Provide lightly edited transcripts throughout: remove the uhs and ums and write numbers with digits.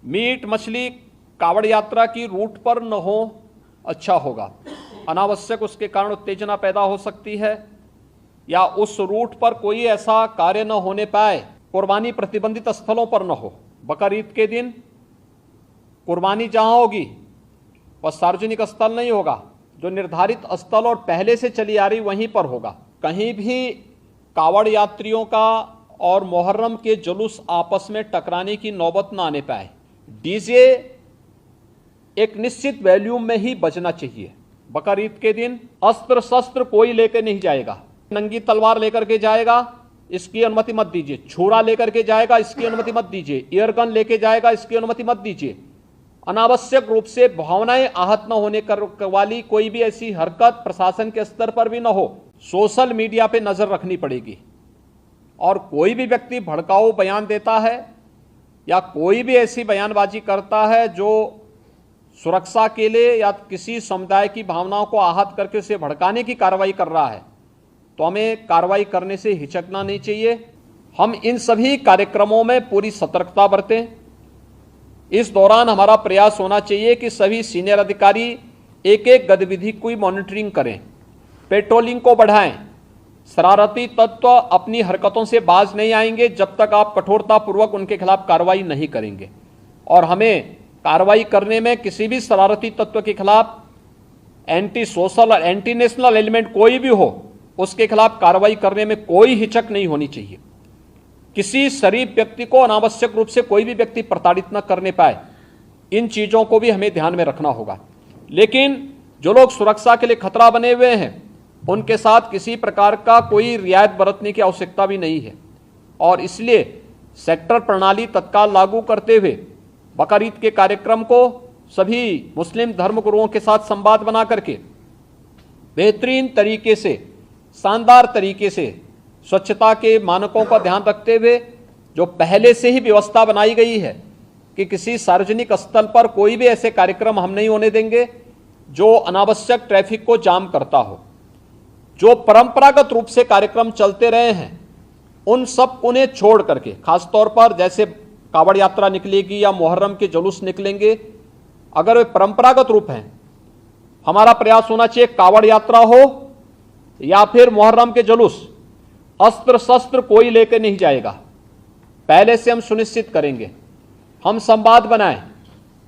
Meet मछली कावड़ यात्रा की रूट पर न हो, अच्छा होगा। अनावश्यक उसके कारण उत्तेजना पैदा हो सकती है, या उस रूट पर कोई ऐसा कार्य न होने पाए, कुर्बानी प्रतिबंधित स्थलों पर न हो। बकरीद के दिन कुर्बानी जहां होगी वह सार्वजनिक स्थल नहीं होगा, जो निर्धारित स्थल और पहले से चली आ रही वहीं पर होगा। कहीं भी कावड़ यात्रियों का और मुहर्रम के जुलूस आपस में टकराने की नौबत न आने पाए। डीजे एक निश्चित वॉल्यूम में ही बजना चाहिए। बकरीद के दिन अस्त्र शस्त्र कोई लेकर नहीं जाएगा। नंगी तलवार लेकर के जाएगा, इसकी अनुमति मत दीजिए। छुरा लेकर के जाएगा, इसकी अनुमति मत दीजिए। एयरगन लेके जाएगा, इसकी अनुमति मत दीजिए। अनावश्यक रूप से भावनाएं आहत न होने वाली कोई भी ऐसी हरकत प्रशासन के स्तर पर भी न हो। सोशल मीडिया पे नजर रखनी पड़ेगी, और कोई भी व्यक्ति भड़काऊ बयान देता है या कोई भी ऐसी बयानबाजी करता है जो सुरक्षा के लिए या किसी समुदाय की भावनाओं को आहत करके उसे भड़काने की कार्रवाई कर रहा है, तो हमें कार्रवाई करने से हिचकना नहीं चाहिए। हम इन सभी कार्यक्रमों में पूरी सतर्कता बरतें। इस दौरान हमारा प्रयास होना चाहिए कि सभी सीनियर अधिकारी एक एक गतिविधि की मॉनिटरिंग करें, पेट्रोलिंग को बढ़ाएं। शरारती तत्व अपनी हरकतों से बाज नहीं आएंगे जब तक आप कठोरतापूर्वक उनके खिलाफ कार्रवाई नहीं करेंगे। और हमें कार्रवाई करने में किसी भी शरारती तत्व के खिलाफ एंटी सोशल और एंटी नेशनल एलिमेंट कोई भी हो, उसके खिलाफ कार्रवाई करने में कोई हिचक नहीं होनी चाहिए। किसी शरीफ व्यक्ति को अनावश्यक रूप से कोई भी व्यक्ति प्रताड़ित न करने पाए, इन चीजों को भी हमें ध्यान में रखना होगा। लेकिन जो लोग सुरक्षा के लिए खतरा बने हुए हैं, उनके साथ किसी प्रकार का कोई रियायत बरतने की आवश्यकता भी नहीं है। और इसलिए सेक्टर प्रणाली तत्काल लागू करते हुए बकरीद के कार्यक्रम को सभी मुस्लिम धर्मगुरुओं के साथ संवाद बना करके बेहतरीन तरीके से, शानदार तरीके से, स्वच्छता के मानकों का ध्यान रखते हुए जो पहले से ही व्यवस्था बनाई गई है कि किसी सार्वजनिक स्थल पर कोई भी ऐसे कार्यक्रम हम नहीं होने देंगे जो अनावश्यक ट्रैफिक को जाम करता हो। जो परंपरागत रूप से कार्यक्रम चलते रहे हैं उन सब उन्हें छोड़ करके, खासतौर पर जैसे कावड़ यात्रा निकलेगी या मुहर्रम के जुलूस निकलेंगे, अगर वे परंपरागत रूप हैं, हमारा प्रयास होना चाहिए कावड़ यात्रा हो या फिर मुहर्रम के जुलूस, अस्त्र शस्त्र कोई लेकर नहीं जाएगा। पहले से हम सुनिश्चित करेंगे, हम संवाद बनाएं।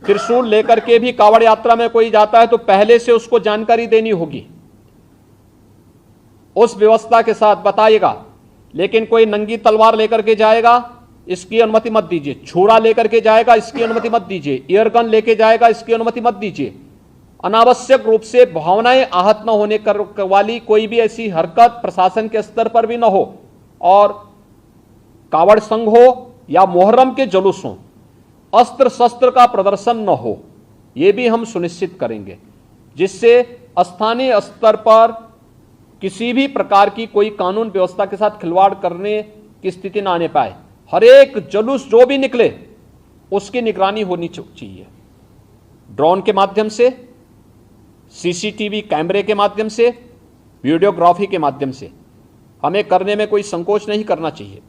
त्रिशूल लेकर के भी कावड़ यात्रा में कोई जाता है तो पहले से उसको जानकारी देनी होगी, उस व्यवस्था के साथ बताइएगा। लेकिन कोई नंगी तलवार लेकर के जाएगा, इसकी अनुमति मत दीजिए। छुरा लेकर के जाएगा, इसकी अनुमति मत दीजिए। एयरगन लेके जाएगा, इसकी अनुमति मत दीजिए। अनावश्यक रूप से भावनाएं आहत न होने वाली कोई भी ऐसी हरकत प्रशासन के स्तर पर भी न हो। और कावड़ संघ हो या मुहर्रम के जुलूस हो, अस्त्र शस्त्र का प्रदर्शन न हो, यह भी हम सुनिश्चित करेंगे, जिससे स्थानीय स्तर पर किसी भी प्रकार की कोई कानून व्यवस्था के साथ खिलवाड़ करने की स्थिति न आने पाए। हर एक जुलूस जो भी निकले उसकी निगरानी होनी चाहिए। ड्रोन के माध्यम से, सीसीटीवी कैमरे के माध्यम से, वीडियोग्राफी के माध्यम से हमें करने में कोई संकोच नहीं करना चाहिए।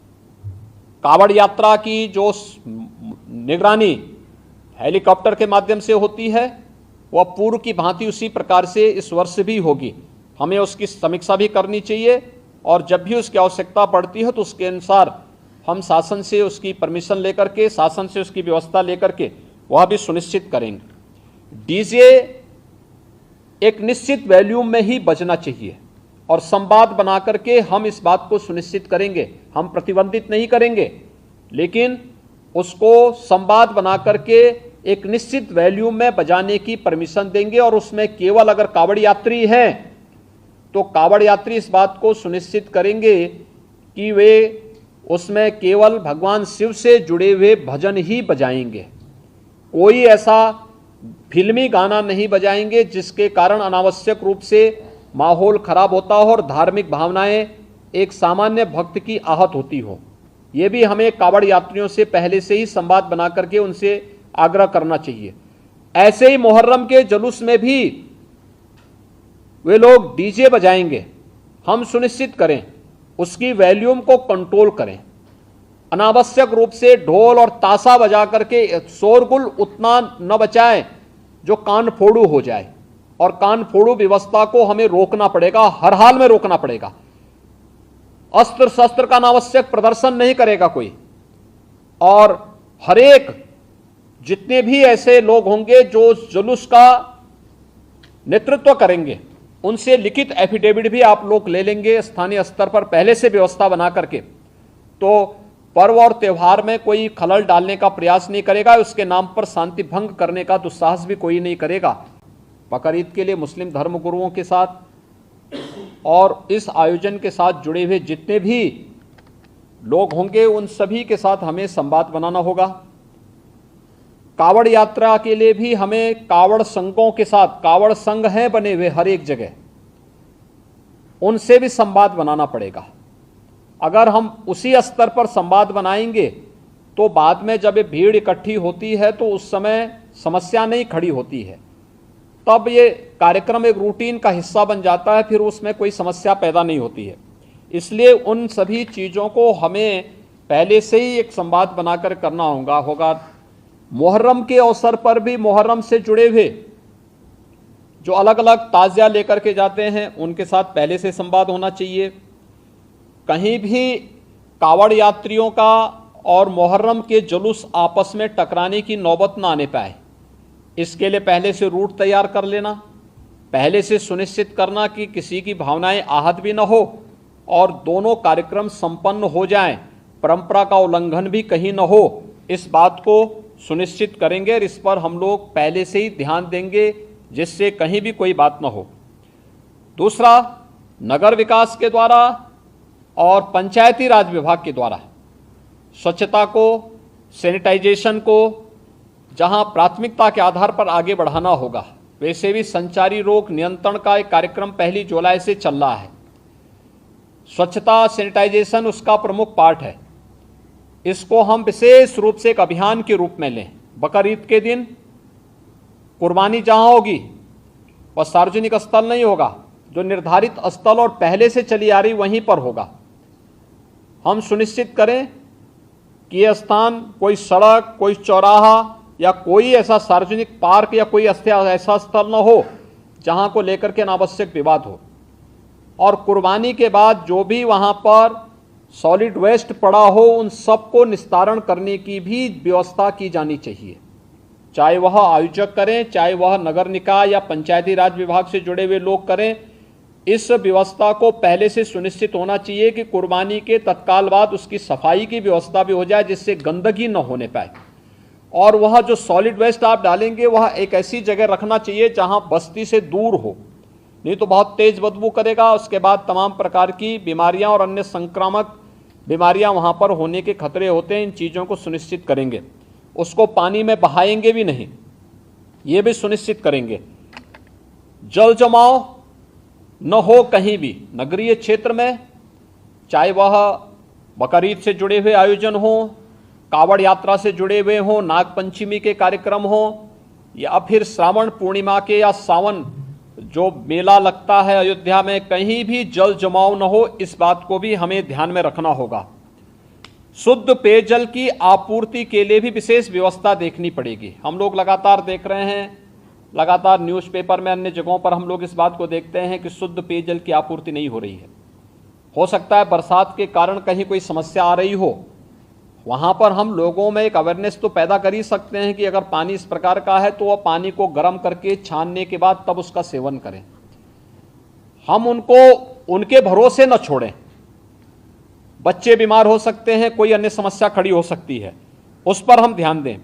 कावड़ यात्रा की जो निगरानी हेलीकॉप्टर के माध्यम से होती है वह पूर्व की भांति उसी प्रकार से इस वर्ष भी होगी। हमें उसकी समीक्षा भी करनी चाहिए, और जब भी उसकी आवश्यकता पड़ती है तो उसके अनुसार हम शासन से उसकी परमिशन लेकर के, शासन से उसकी व्यवस्था लेकर के वह भी सुनिश्चित करेंगे। डीजे एक निश्चित वॉल्यूम में ही बजना चाहिए, और संवाद बना करके हम इस बात को सुनिश्चित करेंगे। हम प्रतिबंधित नहीं करेंगे, लेकिन उसको संवाद बना करके एक निश्चित वॉल्यूम में बजाने की परमिशन देंगे। और उसमें केवल अगर कावड़ यात्री हैं तो कावड़ यात्री इस बात को सुनिश्चित करेंगे कि वे उसमें केवल भगवान शिव से जुड़े हुए भजन ही बजाएंगे। कोई ऐसा फिल्मी गाना नहीं बजाएंगे जिसके कारण अनावश्यक रूप से माहौल खराब होता हो और धार्मिक भावनाएं एक सामान्य भक्त की आहत होती हो। ये भी हमें कावड़ यात्रियों से पहले से ही संवाद बना करके उनसे आग्रह करना चाहिए। ऐसे ही मुहर्रम के जुलूस में भी वे लोग डीजे बजाएंगे, हम सुनिश्चित करें उसकी वॉल्यूम को कंट्रोल करें। अनावश्यक रूप से ढोल और ताशा बजा करके शोरगुल उतना न बचाएं जो कान फोड़ू हो जाए, और कान फोड़ू व्यवस्था को हमें रोकना पड़ेगा, हर हाल में रोकना पड़ेगा। अस्त्र शस्त्र का अनावश्यक प्रदर्शन नहीं करेगा कोई, और हरेक जितने भी ऐसे लोग होंगे जो जुलूस का नेतृत्व करेंगे उनसे लिखित एफिडेविट भी आप लोग ले लेंगे स्थानीय स्तर पर पहले से व्यवस्था बना करके। तो पर्व और त्यौहार में कोई खलल डालने का प्रयास नहीं करेगा, उसके नाम पर शांति भंग करने का दुस्साहस भी कोई नहीं करेगा। बकर ईद के लिए मुस्लिम धर्मगुरुओं के साथ और इस आयोजन के साथ जुड़े हुए जितने भी लोग होंगे उन सभी के साथ हमें संवाद बनाना होगा। कावड़ यात्रा के लिए भी हमें कावड़ संघों के साथ, कावड़ संघ हैं बने हुए हर एक जगह, उनसे भी संवाद बनाना पड़ेगा। अगर हम उसी स्तर पर संवाद बनाएंगे तो बाद में जब ये भीड़ इकट्ठी होती है तो उस समय समस्या नहीं खड़ी होती है, तब ये कार्यक्रम एक रूटीन का हिस्सा बन जाता है, फिर उसमें कोई समस्या पैदा नहीं होती है। इसलिए उन सभी चीज़ों को हमें पहले से ही एक संवाद बनाकर करना होगा। मुहर्रम के अवसर पर भी मुहर्रम से जुड़े हुए जो अलग अलग ताज़िया लेकर के जाते हैं उनके साथ पहले से संवाद होना चाहिए। कहीं भी कावड़ यात्रियों का और मुहर्रम के जुलूस आपस में टकराने की नौबत ना आने पाए, इसके लिए पहले से रूट तैयार कर लेना, पहले से सुनिश्चित करना कि किसी की भावनाएं आहत भी न हो और दोनों कार्यक्रम संपन्न हो जाएं, परंपरा का उल्लंघन भी कहीं न हो, इस बात को सुनिश्चित करेंगे और इस पर हम लोग पहले से ही ध्यान देंगे जिससे कहीं भी कोई बात न हो। दूसरा, नगर विकास के द्वारा और पंचायती राज विभाग के द्वारा स्वच्छता को, सैनिटाइजेशन को जहां प्राथमिकता के आधार पर आगे बढ़ाना होगा, वैसे भी संचारी रोग नियंत्रण का एक कार्यक्रम 1 जुलाई से चल रहा है। स्वच्छता, सैनिटाइजेशन उसका प्रमुख पार्ट है। इसको हम विशेष रूप से एक अभियान के रूप में लें। बकर ईद के दिन कुर्बानी जहां होगी वह सार्वजनिक स्थल नहीं होगा, जो निर्धारित स्थल और पहले से चली आ रही वहीं पर होगा। हम सुनिश्चित करें कि यह स्थान कोई सड़क, कोई चौराहा या कोई ऐसा सार्वजनिक पार्क या कोई ऐसा स्थल न हो जहां को लेकर के अनावश्यक विवाद हो। और कुर्बानी के बाद जो भी वहां पर सॉलिड वेस्ट पड़ा हो उन सबको निस्तारण करने की भी व्यवस्था की जानी चाहिए, चाहे वह आयोजक करें, चाहे वह नगर निकाय या पंचायती राज विभाग से जुड़े हुए लोग करें। इस व्यवस्था को पहले से सुनिश्चित होना चाहिए कि कुर्बानी के तत्काल बाद उसकी सफाई की व्यवस्था भी हो जाए जिससे गंदगी न होने पाए। और वह जो सॉलिड वेस्ट आप डालेंगे वह एक ऐसी जगह रखना चाहिए जहां बस्ती से दूर हो, नहीं तो बहुत तेज बदबू करेगा। उसके बाद तमाम प्रकार की बीमारियां और अन्य संक्रामक बीमारियां वहां पर होने के खतरे होते हैं। इन चीज़ों को सुनिश्चित करेंगे। उसको पानी में बहाएंगे भी नहीं, ये भी सुनिश्चित करेंगे। जल जमाव न हो कहीं भी नगरीय क्षेत्र में, चाहे वह बकर ईद से जुड़े हुए आयोजन हो, कावड़ यात्रा से जुड़े हुए हों, नाग पंचमी के कार्यक्रम हों, या फिर श्रावण पूर्णिमा के या सावन जो मेला लगता है अयोध्या में, कहीं भी जल जमाव न हो, इस बात को भी हमें ध्यान में रखना होगा। शुद्ध पेयजल की आपूर्ति के लिए भी विशेष व्यवस्था देखनी पड़ेगी। हम लोग लगातार देख रहे हैं, लगातार न्यूज़पेपर में, अन्य जगहों पर हम लोग इस बात को देखते हैं कि शुद्ध पेयजल की आपूर्ति नहीं हो रही है। हो सकता है बरसात के कारण कहीं कोई समस्या आ रही हो, वहाँ पर हम लोगों में एक अवेयरनेस तो पैदा कर ही सकते हैं कि अगर पानी इस प्रकार का है तो वह पानी को गर्म करके छानने के बाद तब उसका सेवन करें। हम उनको उनके भरोसे न छोड़ें। बच्चे बीमार हो सकते हैं, कोई अन्य समस्या खड़ी हो सकती है, उस पर हम ध्यान दें।